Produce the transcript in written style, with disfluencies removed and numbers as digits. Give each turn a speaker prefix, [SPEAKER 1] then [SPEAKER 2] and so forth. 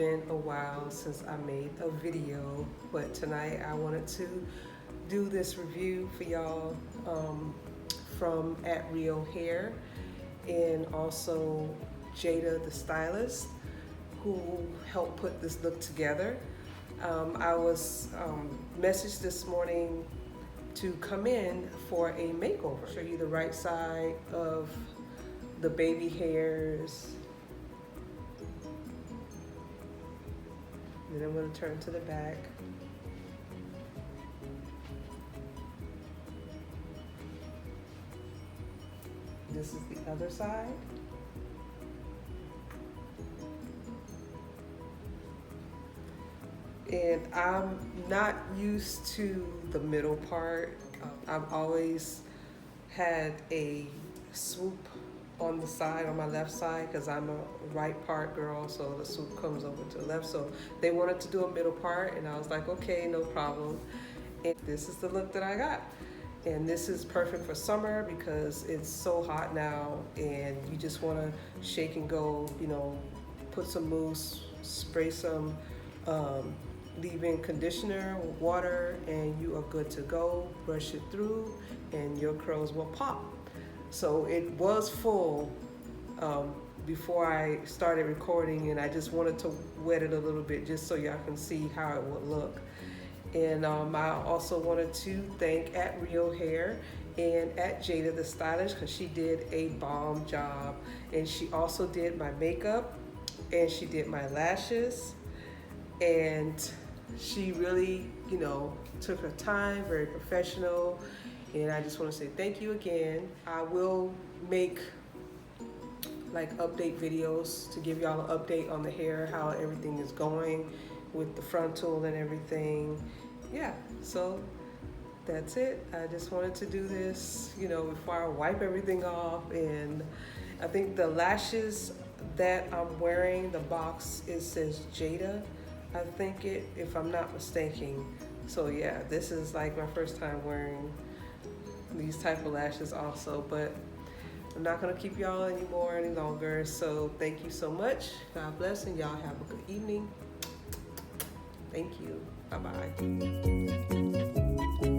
[SPEAKER 1] been a while since I made a video, but tonight I wanted to do this review for y'all from at Rio Hair, and also Jada the stylist who helped put this look together. I was messaged this morning to come in for a makeover. Show you the right side of the baby hairs. Then I'm going to turn to the back. This is the other side. And I'm not used to the middle part. I've always had a swoop on the side, on my left side, because I'm a right part girl, so the swoop comes over to the left. So they wanted to do a middle part, and I was like, okay, no problem. And this is the look that I got. And this is perfect for summer because it's so hot now, and you just want to shake and go, you know, put some mousse, spray some leave-in conditioner with water, and you are good to go. Brush it through and your curls will pop. So it was full before I started recording, and I just wanted to wet it a little bit just so y'all can see how it would look. And I also wanted to thank at Rio Hair and at Jada the stylist, because she did a bomb job, and she also did my makeup and she did my lashes, and she really, you know, took her time, very professional, and I just want to say thank you again. I will make like update videos to give y'all an update on the hair, how everything is going with the frontal and everything. Yeah, so that's it. I just wanted to do this, you know, before I wipe everything off. And I think the lashes that I'm wearing, the box, it says Jada, I think it, if I'm not mistaken. So yeah, this is like my first time wearing these type of lashes also, but I'm not gonna keep y'all any longer. So thank you so much. God bless, and y'all have a good evening. Thank you. Bye-bye.